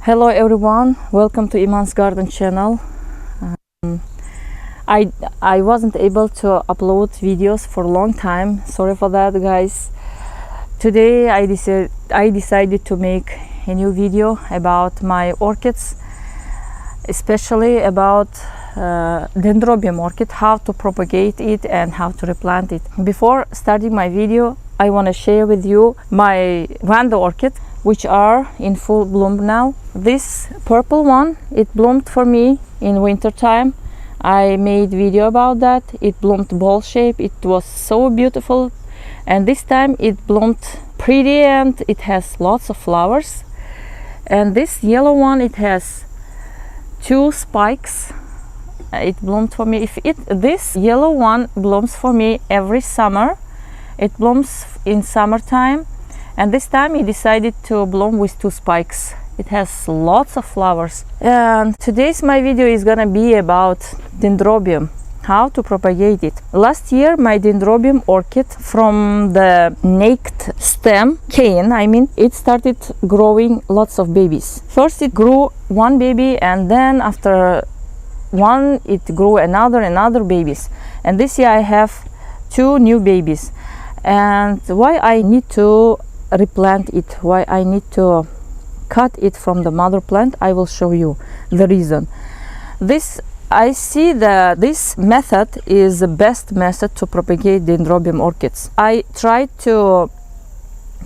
Hello everyone, welcome to Emaan's Garden channel. I wasn't able to upload videos for a long time. Sorry for that, guys. Today I decided to make a new video about my orchids, especially about Dendrobium orchid, how to propagate it and how to replant it. Before starting my video, I want to share with you my Vanda orchid, which are in full bloom now. This purple one, it bloomed for me in winter time. I made video about that. It bloomed ball shape. It was so beautiful, and this time it bloomed pretty and it has lots of flowers. And this yellow one, it has 2 spikes. It bloomed for me. This yellow one blooms for me every summer. It blooms in summertime, and this time it decided to bloom with 2 spikes. It has lots of flowers. And today's my video is gonna be about Dendrobium, how to propagate it. Last year my Dendrobium orchid, from the naked stem cane, it started growing lots of babies. First it grew 1 baby, and then after one it grew another babies, and this year I have 2 new babies. And why I need to replant it, why I need to cut it from the mother plant, I will show you the reason. I see that this method is the best method to propagate Dendrobium orchids. I tried to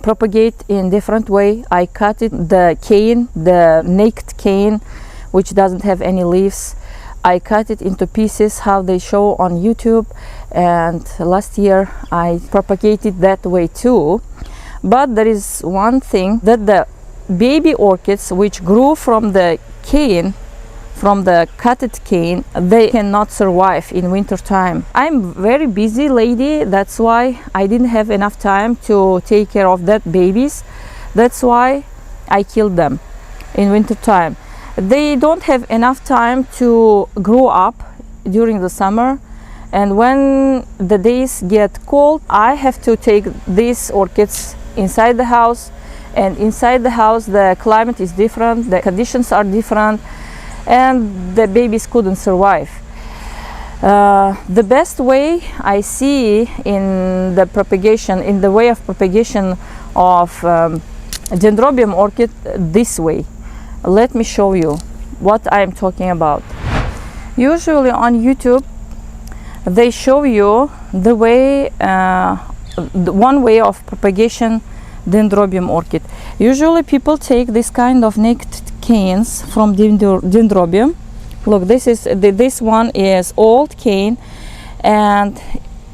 propagate in different way. I cut it, the cane, the naked cane, which doesn't have any leaves. I cut it into pieces how they show on YouTube, and last year I propagated that way too. But there is one thing, that the baby orchids which grew from the cane, from the cutted cane, they cannot survive in winter time. I'm very busy lady, that's why I didn't have enough time to take care of that babies. That's why I killed them in winter time. They don't have enough time to grow up during the summer, and when the days get cold, I have to take these orchids inside the house, and inside the house the climate is different, the conditions are different, and the babies couldn't survive. The best way I see in the propagation, in the way of propagation of Dendrobium orchid, this way. Let me show you what I am talking about. Usually on YouTube they show you the way, one way of propagation Dendrobium orchid. Usually people take this kind of naked canes from Dendrobium. Look, this one is old cane, and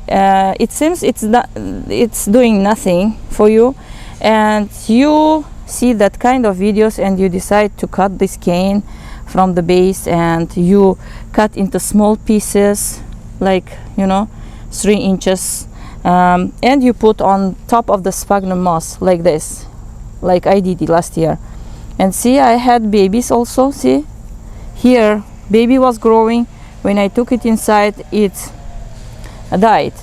it seems it's doing nothing for you, and you see that kind of videos and you decide to cut this cane from the base, and you cut into small pieces, like 3 inches, and you put on top of the sphagnum moss like this, like I did last year. And see, I had babies also. See here, baby was growing. When I took it inside, it died.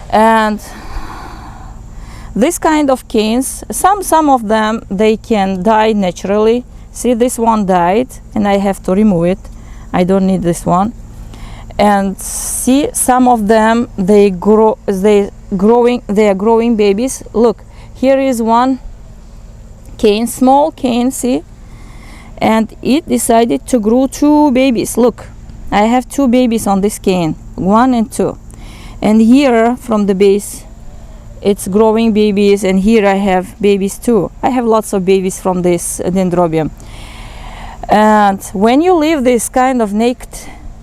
And this kind of canes, some of them, they can die naturally. See, this one died and I have to remove it. I don't need this one. And see, some of them, they are growing babies. Look, here is one cane, small cane, see, and it decided to grow 2 babies. Look, I have 2 babies on this cane, 1 and 2, and here from the base it's growing babies, and here I have babies too. I have lots of babies from this Dendrobium. And when you leave this kind of naked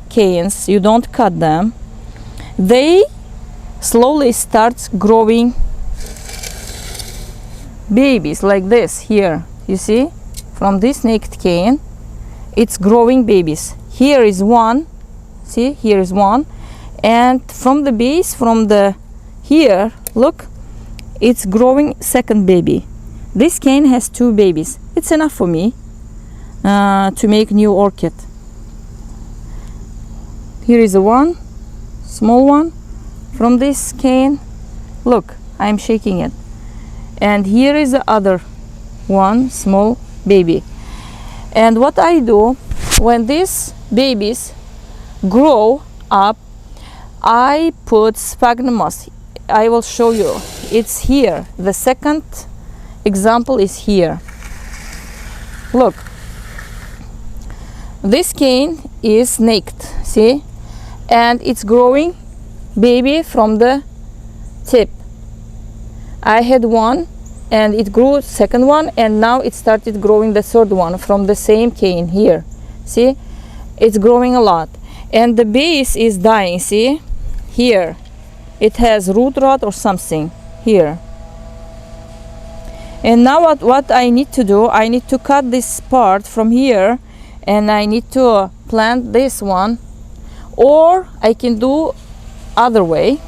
canes, you don't cut them, they slowly start growing babies like this. Here you see, from this naked cane it's growing babies. Here is one, see, here is one, and from the base, from the here, look, it's growing second baby. This cane has 2 babies. It's enough for me to make new orchid. Here is a one, small one from this cane. Look, I'm shaking it. And here is the other one, small baby. And what I do when these babies grow up, I put sphagnum moss. I will show you. It's here. The second example is here. Look, this cane is naked, see, and it's growing baby from the tip. I had one and it grew second one, and now it started growing the third one from the same cane here. See, it's growing a lot, and the base is dying. See here, it has root rot or something here. And now what I need to do, I need to cut this part from here, and I need to plant this one, or I can do other way.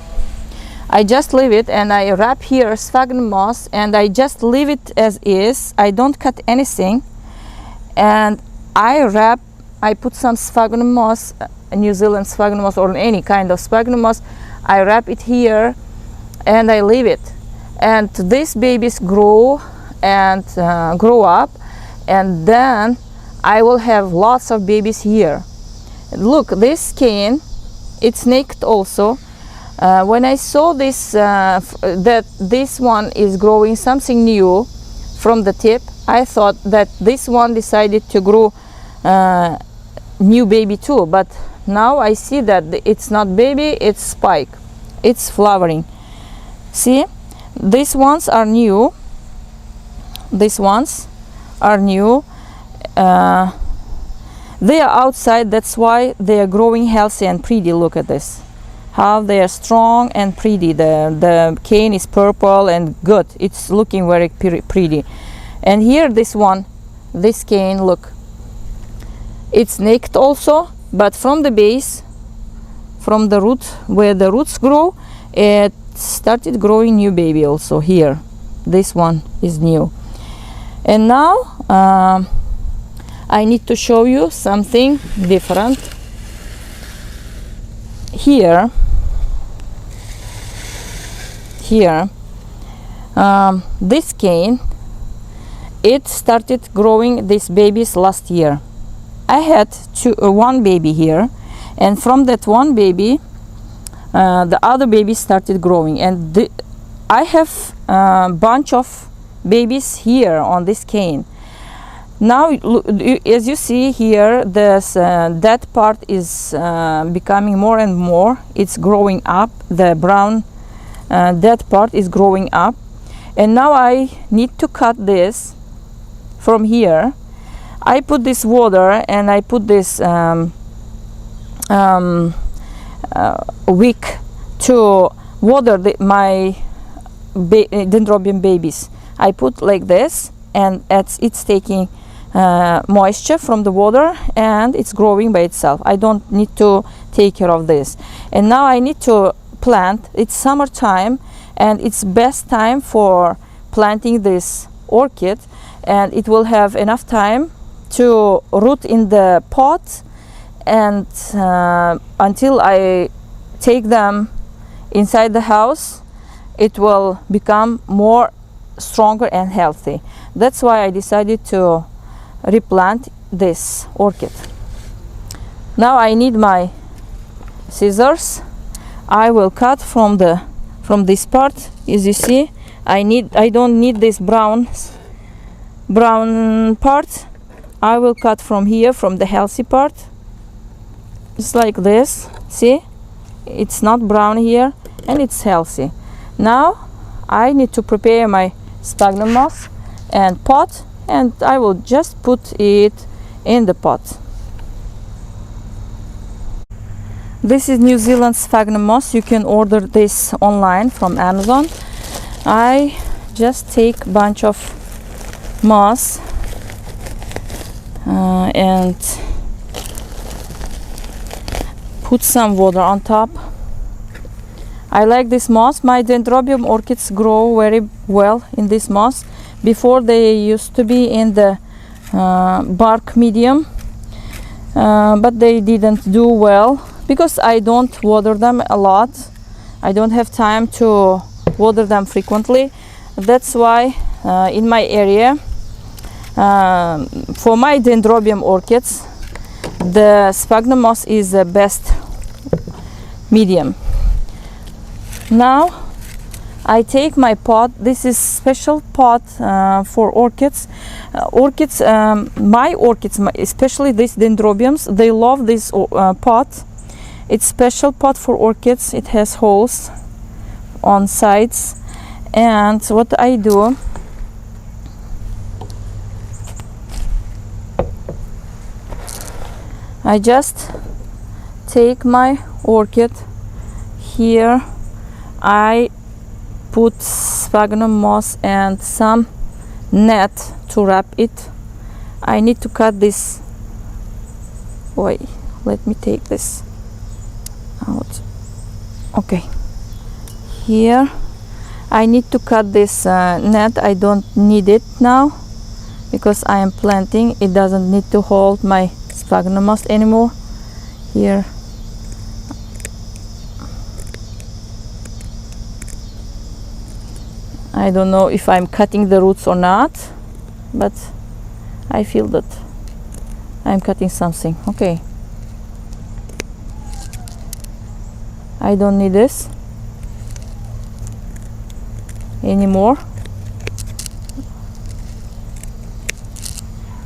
I just leave it and I wrap here sphagnum moss, and I just leave it as is. I don't cut anything, and I put some sphagnum moss, New Zealand sphagnum moss or any kind of sphagnum moss. I wrap it here and I leave it, and these babies grow and grow up, and then I will have lots of babies here. Look, this cane, it's naked also. When I saw this that this one is growing something new from the tip, I thought that this one decided to grow new baby too, but now I see that it's not baby, it's spike, it's flowering. See, these ones are new, these ones are new. They are outside, that's why they are growing healthy and pretty. Look at this, how they are strong and pretty. The cane is purple and good, it's looking very pretty. And here this one, this cane, look, it's naked also, but from the base, from the root where the roots grow, it started growing new baby also here. This one is new. And now I need to show you something different. Here this cane, it started growing these babies last year. I had one baby here, and from that one baby the other baby started growing, and I have a bunch of babies here on this cane. Now as you see here, this that part is becoming more and more, it's growing up, the brown that part is growing up, and now I need to cut this from here. I put this water and I put this wick to water my dendrobium babies. I put like this, and it's taking moisture from the water, and it's growing by itself. I don't need to take care of this. And now I need to plant. It's summertime, and it's best time for planting this orchid, and it will have enough time to root in the pot, and until I take them inside the house, it will become more stronger and healthy. That's why I decided to replant this orchid. Now I need my scissors. I will cut from this part. As you see, I don't need this brown part. I will cut from here, from the healthy part, just like this. See, it's not brown here, and it's healthy. Now I need to prepare my sphagnum moss and pot, and I will just put it in the pot. This is New Zealand sphagnum moss. You can order this online from Amazon. I just take a bunch of moss and put some water on top. I like this moss. My Dendrobium orchids grow very well in this moss. Before they used to be in the bark medium, but they didn't do well because I don't water them a lot. I don't have time to water them frequently. That's why in my area For my Dendrobium orchids, the sphagnum moss is the best medium. Now I take my pot. This is special pot for orchids. My orchids, especially these dendrobiums, they love this pot. It's special pot for orchids. It has holes on sides, and what I do, I just take my orchid here. I put sphagnum moss and some net to wrap it. I need to cut this. Wait, let me take this out. Okay, here I need to cut this net. I don't need it now because I am planting. It doesn't need to hold my sphagnum moss anymore. Here I don't know if I'm cutting the roots or not, but I feel that I'm cutting something. Okay, I don't need this anymore.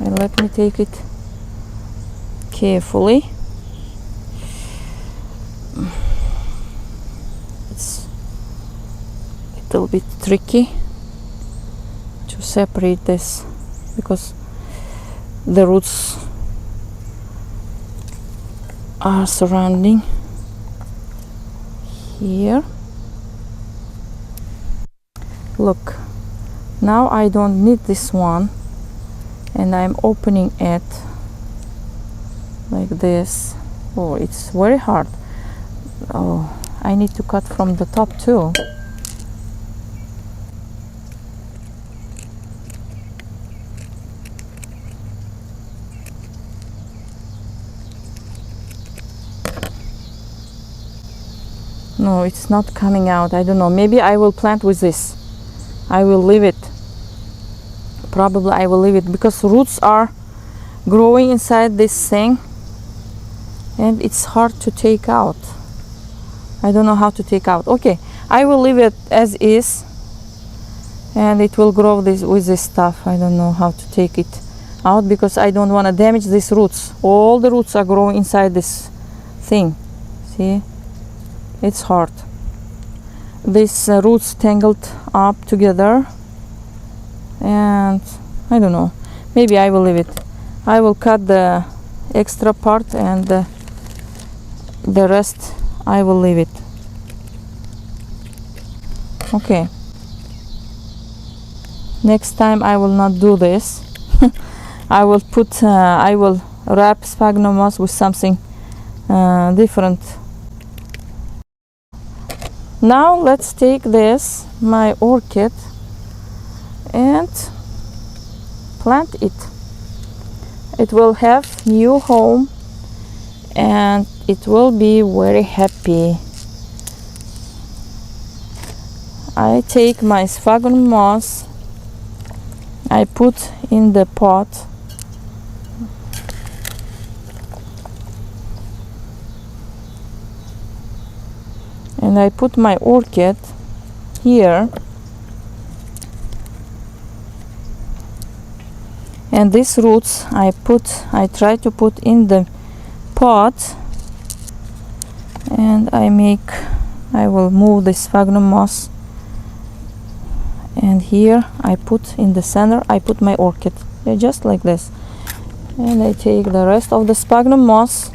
And let me take it carefully. It's a little bit tricky to separate this because the roots are surrounding here. Look, now I don't need this one, and I'm opening it like this. Oh, it's very hard. Oh, I need to cut from the top too. No, it's not coming out. I don't know. Maybe I will plant with this. I will leave it. Probably I will leave it because roots are growing inside this thing and it's hard to take out. I don't know how to take out. Okay, I will leave it as is and it will grow this with this stuff. I don't know how to take it out because I don't want to damage these roots. All the roots are growing inside this thing. See, it's hard. These roots tangled up together, and I don't know, maybe I will leave it. I will cut the extra part and the rest I will leave it. Okay, next time I will not do this. I will put I will wrap sphagnum moss with something different. Now let's take this, my orchid, and plant it. It will have new home and it will be very happy. I take my sphagnum moss, I put in the pot, and I put my orchid here, and these roots I try to put in the pot, and I will move the sphagnum moss, and here I put in the center, I put my orchid, just like this, and I take the rest of the sphagnum moss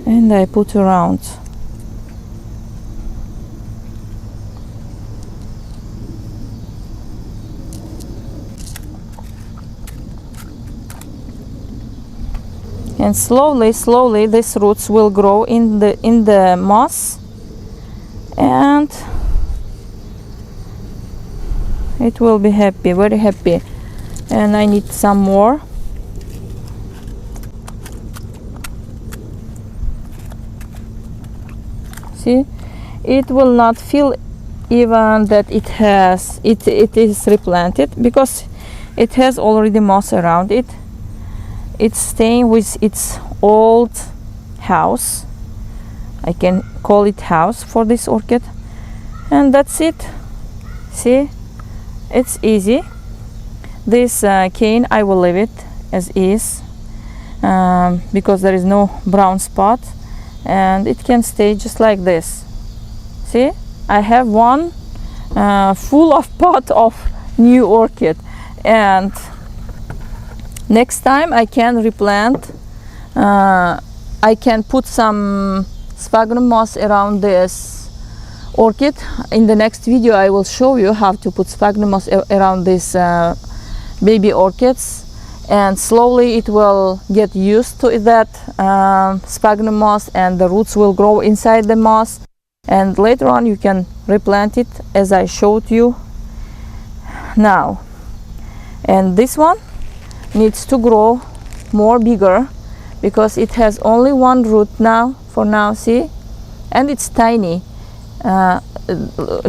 and I put around. And slowly these roots will grow in the moss, and it will be happy, very happy. And I need some more. See, it will not feel even that it is replanted, because It has already moss around it. It's staying with its old house. I can call it house for this orchid. And that's it. See, it's easy. This cane, I will leave it as is because there is no brown spot, and it can stay just like this. See, I have one full of pot of new orchid, and next time I can replant. I can put some sphagnum moss around this orchid. In the next video I will show you how to put sphagnum moss around these baby orchids, and slowly it will get used to that sphagnum moss, and the roots will grow inside the moss, and later on you can replant it as I showed you now. And this one needs to grow more bigger because it has only one root now for now, see, and it's tiny.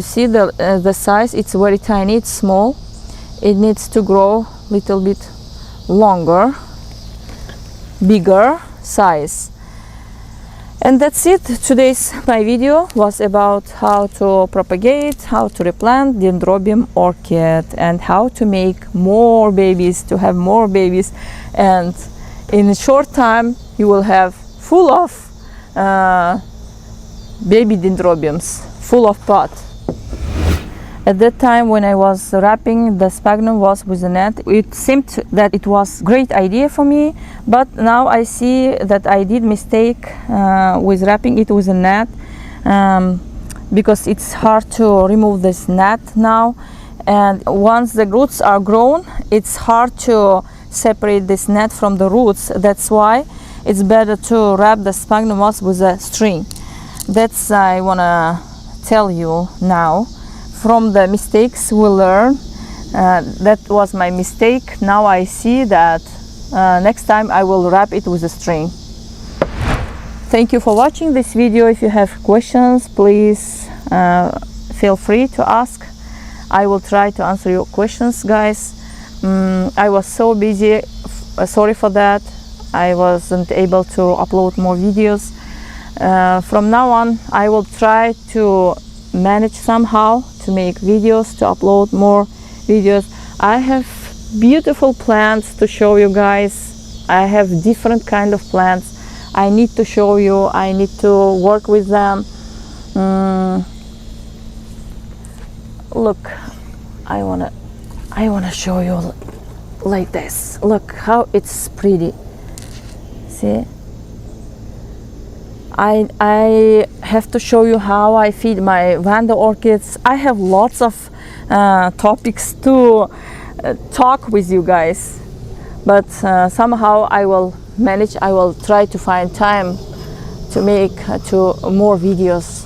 See the size, it's very tiny, it's small. It needs to grow a little bit longer, bigger size. And that's it. Today's my video was about how to propagate, how to replant Dendrobium orchid, and how to make more babies, to have more babies, and in a short time you will have full of baby dendrobiums, full of pot. At that time when I was wrapping the sphagnum moss with a net, it seemed that it was a great idea for me, but now I see that I did mistake with wrapping it with a net, because it's hard to remove this net now, and once the roots are grown it's hard to separate this net from the roots. That's why it's better to wrap the sphagnum moss with a string. That's I want to tell you now. From the mistakes we learn. That was my mistake. Now I see that next time I will wrap it with a string. Thank you for watching this video. If you have questions, please feel free to ask. I will try to answer your questions, guys. I was so busy, sorry for that. I wasn't able to upload more videos. From now on I will try to manage somehow to make videos, to upload more videos. I have beautiful plants to show you guys. I have different kind of plants. I need to show you, I need to work with them. Look, I wanna show you like this. Look how it's pretty. See, I have to show you how I feed my Vanda orchids. I have lots of topics to talk with you guys, but somehow I will manage. I will try to find time to make more videos.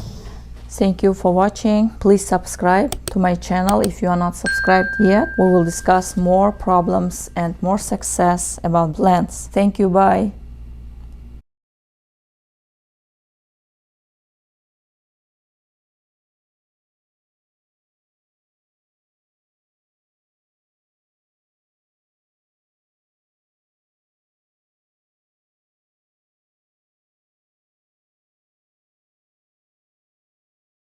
Thank you for watching. Please subscribe to my channel if you are not subscribed yet. We will discuss more problems and more success about plants. Thank you. Bye.